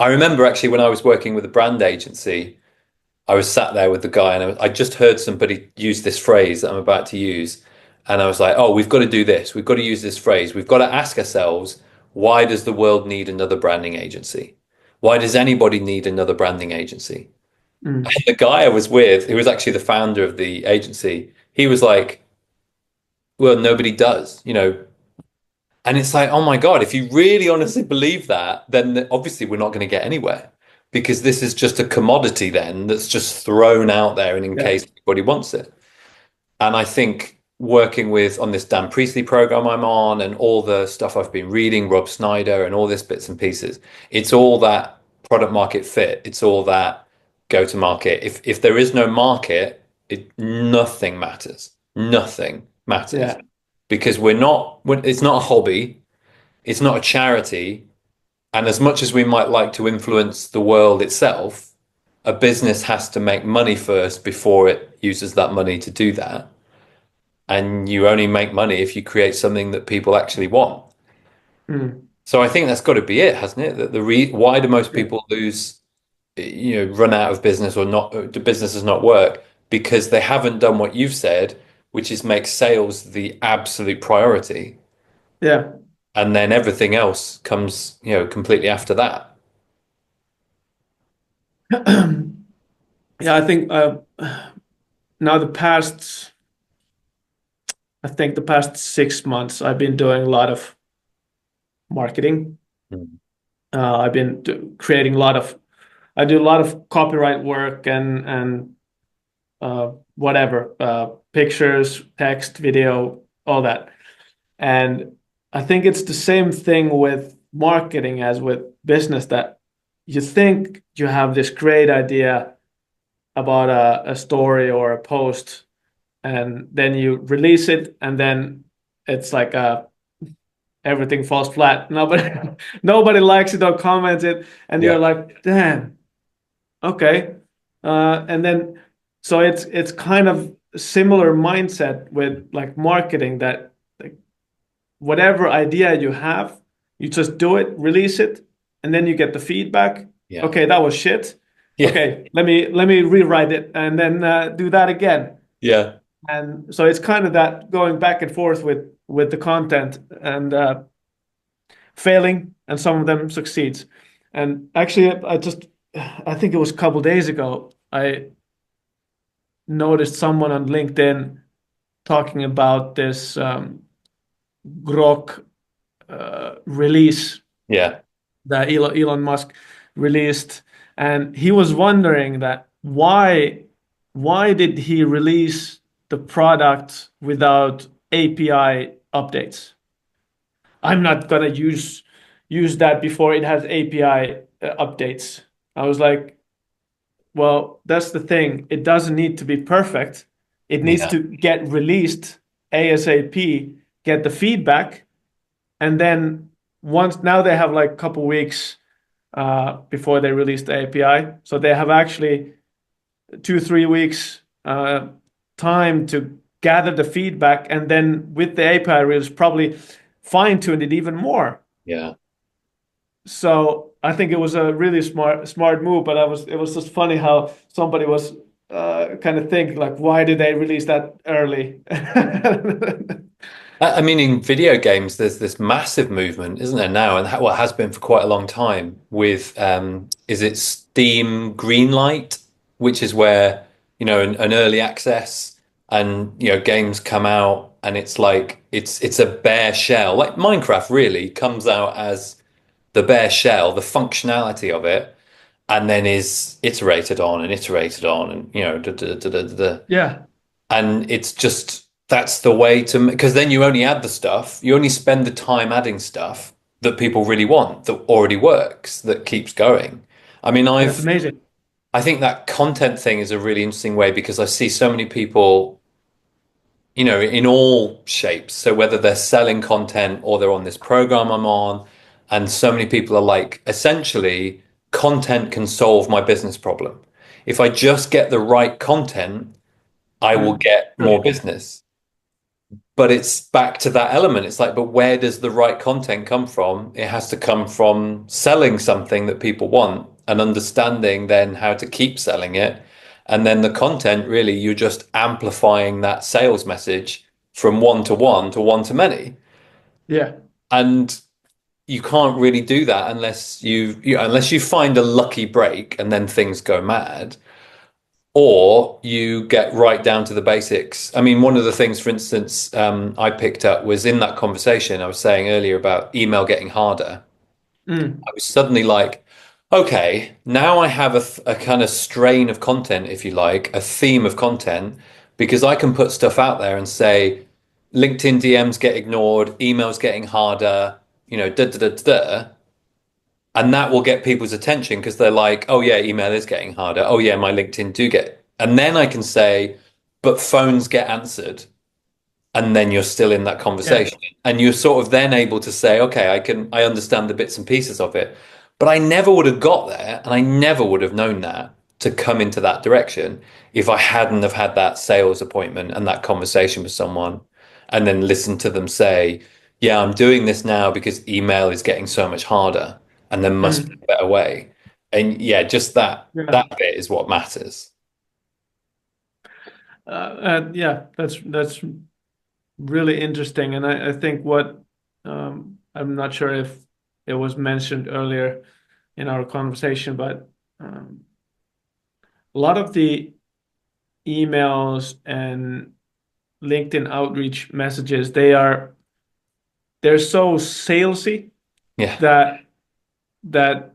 I remember actually when I was working with a brand agency, I was sat there with the guy and I just heard somebody use this phrase that I'm about to use. And I was like, oh, we've got to do this. We've got to use this phrase. We've got to ask ourselves, why does the world need another branding agency? Why does anybody need another branding agency? Mm. And the guy I was with, who was actually the founder of the agency, he was like, well, nobody does, you know. And it's like, oh my God, if you really honestly believe that, then obviously we're not going to get anywhere because this is just a commodity then that's just thrown out there and in Yeah. case anybody wants it. And I think working with on this Dan Priestley program I'm on and all the stuff I've been reading, Rob Snyder and all this bits and pieces, it's all that product market fit. It's all that go to market. If there is no market, nothing matters. Nothing matters Yeah. because it's not a hobby, it's not a charity. And as much as we might like to influence the world itself, a business has to make money first before it uses that money to do that. And you only make money if you create something that people actually want. Mm. So I think that's got to be it, hasn't it? That why do most Yeah. people run out of business or not, the business does not work because they haven't done what you've said, which is make sales the absolute priority. Yeah. And then everything else comes, completely after that. Yeah, I think now I think the past 6 months, I've been doing a lot of marketing. Mm. I've been creating a lot of, I do a lot of copyright work and whatever, pictures, text, video, all that. And I think it's the same thing with marketing as with business that you think you have this great idea about a story or a post, and then you release it, and then it's like everything falls flat. Nobody nobody likes it or comments it, and you're Yeah. like, damn, okay. And then so it's kind of similar mindset with like marketing that like whatever idea you have, you just do it, release it, and then you get the feedback. Yeah. Okay, that was shit. Yeah. Okay, let me rewrite it and then do that again. Yeah. And so it's kind of that going back and forth with the content and failing, and some of them succeeds. And actually, I think it was a couple days ago, I noticed someone on LinkedIn talking about this Grok release Yeah. that Elon Musk released, and he was wondering that why did he release the product without API updates? I'm not gonna use that before it has API updates. I was like, well, that's the thing. It doesn't need to be perfect. It needs Yeah. to get released ASAP, get the feedback, and then once now they have like a couple weeks before they release the API. So they have actually 2, 3 weeks time to gather the feedback, and then with the API release, probably fine tune it even more. Yeah. So I think it was a really smart move, but it was just funny how somebody was kind of thinking like, why did they release that early? I mean, in video games, there's this massive movement, isn't there now? And well, has been for quite a long time with, is it Steam Greenlight, which is where, an early access and, games come out and it's like, it's a bare shell. Like Minecraft really comes out as the bare shell, the functionality of it, and then is iterated on and iterated on and, da, da, da, da, da, da. Yeah, And it's just that's the way to because then you only add the stuff, you only spend the time adding stuff that people really want, that already works, that keeps going. I mean, that's amazing. I think that content thing is a really interesting way because I see so many people, in all shapes. So whether they're selling content or they're on this program I'm on, and so many people are like, essentially, content can solve my business problem. If I just get the right content, I will Mm, get more true. business. but it's back to that element. It's like, but where does the right content come from? It has to come from selling something that people want and understanding then how to keep selling it. And then the content, really, you're just amplifying that sales message from one to one to one to many. Yeah. And you can't really do that unless unless you find a lucky break and then things go mad, or you get right down to the basics. I mean, one of the things, for instance, I picked up was in that conversation I was saying earlier about email getting harder. Mm. I was suddenly like, okay, now I have a kind of strain of content, if you like, a theme of content, because I can put stuff out there and say, LinkedIn DMs get ignored, emails getting harder, da da da da. Da. And that will get people's attention because they're like, oh yeah, email is getting harder. Oh yeah, my LinkedIn do get. And then I can say, but phones get answered. And then you're still in that Yeah. conversation. And you're sort of then able to say, okay, I understand the bits and pieces of it. But I never would have got there and I never would have known that to come into that direction if I hadn't have had that sales appointment and that conversation with someone and then listen to them say, yeah, I'm doing this now because email is getting so much harder and there must be Mm. a better way. And yeah, just that Yeah. bit is what matters. Yeah, that's really interesting. And I think what I'm not sure if it was mentioned earlier in our conversation, but um, a lot of the emails and LinkedIn outreach messages, they're so salesy Yeah. that that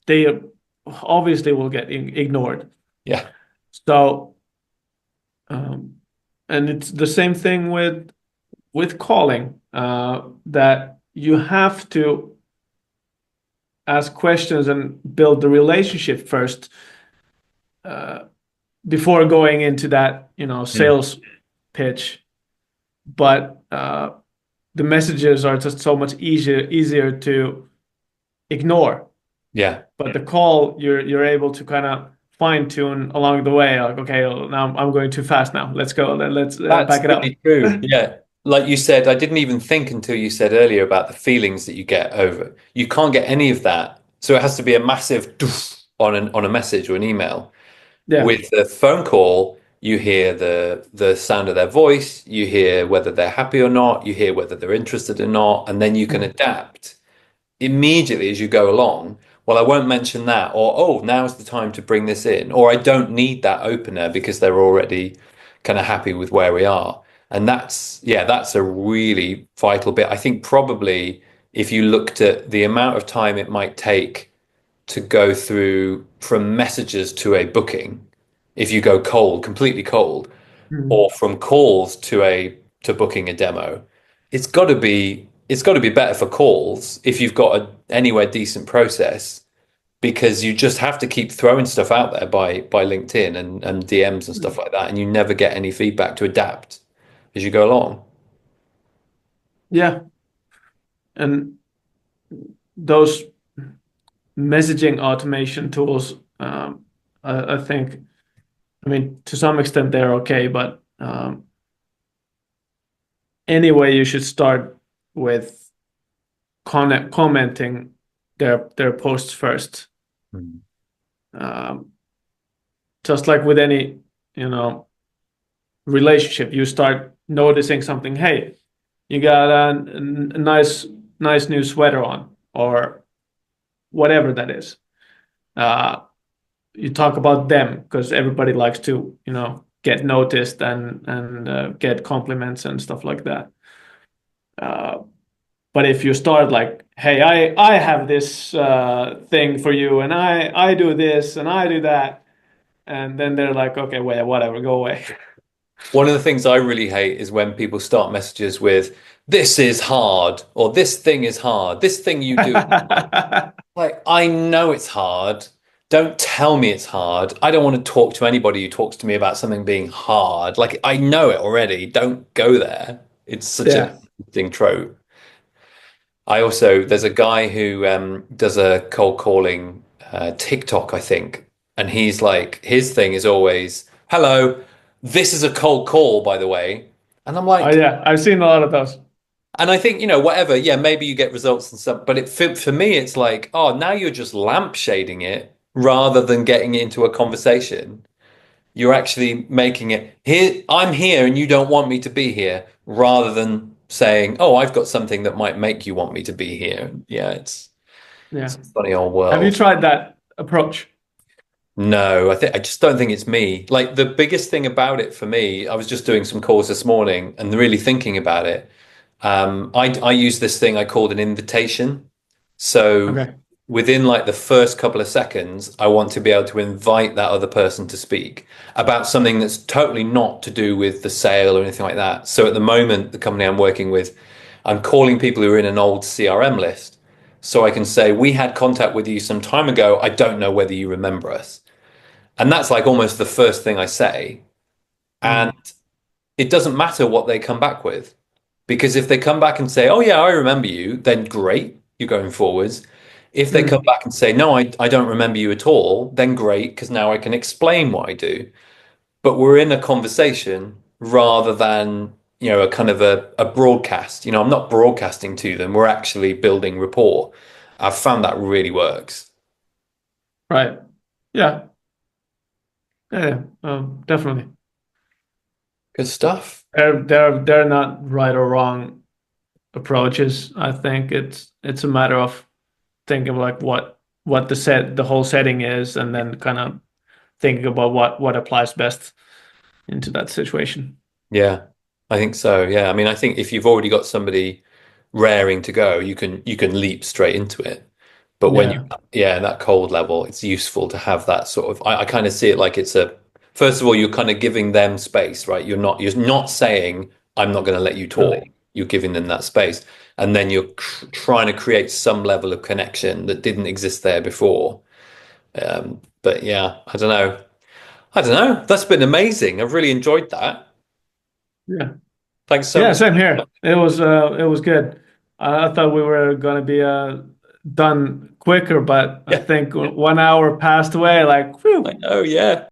they obviously will get ignored. Yeah. So um, and it's the same thing with calling, that you have to ask questions and build the relationship first, uh, before going into that, Mm. sales pitch. But the messages are just so much easier to ignore. Yeah. But the call, you're able to kind of fine tune along the way. Like, okay, now I'm going too fast. Now let's go. Let's That's back it up. really true. Yeah. Like you said, I didn't even think until you said earlier about the feelings that you get over. You can't get any of that. So it has to be a massive doof on a message or an email. Yeah. With the phone call, you hear the sound of their voice, you hear whether they're happy or not, you hear whether they're interested or not, and then you can Mm. adapt immediately as you go along. Well, I won't mention that, or oh, now's the time to bring this in, or I don't need that opener because they're already kind of happy with where we are. And that's a really vital bit. I think probably if you looked at the amount of time it might take to go through from messages to a booking, if you go cold, completely cold, Mm. or from calls to booking a demo, it's got to be better for calls if you've got a anywhere decent process because you just have to keep throwing stuff out there by LinkedIn and DMs and stuff like that, and you never get any feedback to adapt as you go along. Yeah. And those messaging automation tools, I think, I mean, to some extent they're okay, but anyway, you should start with commenting their posts first. Mm. Um, just like with any, you know, relationship, you start noticing something. Hey, you got a nice new sweater on, or whatever that is. Uh, you talk about them because everybody likes to, get noticed and get compliments and stuff like that. Uh, but if you start like, hey, I have this thing for you, and I do this and I do that, and then they're like, okay, wait, whatever, go away. One of the things I really hate is when people start messages with, this is hard, or this thing is hard, this thing you do. Like, I know it's hard. Don't tell me it's hard. I don't want to talk to anybody who talks to me about something being hard. Like, I know it already. Don't go there. It's such an Yeah. interesting trope. There's a guy who does a cold calling TikTok, I think. And he's like, his thing is always, hello, this is a cold call, by the way. And I'm Oh like, yeah, I've seen a lot of those. and I think, whatever, yeah, maybe you get results and stuff, but for me, it's like, oh, now you're just lampshading it rather than getting it into a conversation. You're actually making it here, I'm here and you don't want me to be here, rather than saying, oh, I've got something that might make you want me to be here. Yeah, it's Yeah. a funny old Have you world. tried that approach? No, I just don't think it's me. Like the biggest thing about it for me, I was just doing some calls this morning and really thinking about it. I use this thing I called an invitation. So Okay. within like the first couple of seconds, I want to be able to invite that other person to speak about something that's totally not to do with the sale or anything like that. So at the moment, the company I'm working with, I'm calling people who are in an old CRM list. So I can say, we had contact with you some time ago. I don't know whether you remember us. And that's like almost the first thing I say. And Mm. it doesn't matter what they come back with. Because if they come back and say, oh, yeah, I remember you, then great, you're going forwards. If they come Mm. back and say, no, I don't remember you at all, then great, because now I can explain what I do. But we're in a conversation rather than, a kind of a broadcast. I'm not broadcasting to them, we're actually building rapport. I've found that really works. Right. Yeah. Yeah. Yeah. Definitely. Good stuff. They're not right or wrong approaches. I think it's a matter of thinking of like what the whole setting is, and then kind of thinking about what applies best into that situation. Yeah, I think so. Yeah. I mean, I think if you've already got somebody raring to go, you can leap straight into it. But when you, Yeah. yeah, that cold level, it's useful to have that sort of, I kind of see it like first of all, you're kind of giving them space, right? You're not saying, I'm not going to let you talk. No. You're giving them that space. And then you're trying to create some level of connection that didn't exist there before. But yeah, I don't know. I don't know. That's been amazing. I've really enjoyed that. Yeah. Thanks so Yeah, much. same here. It was good. I thought we were gonna be done quicker, but I Yeah, think 1 hour passed away like I whew. know. Yeah.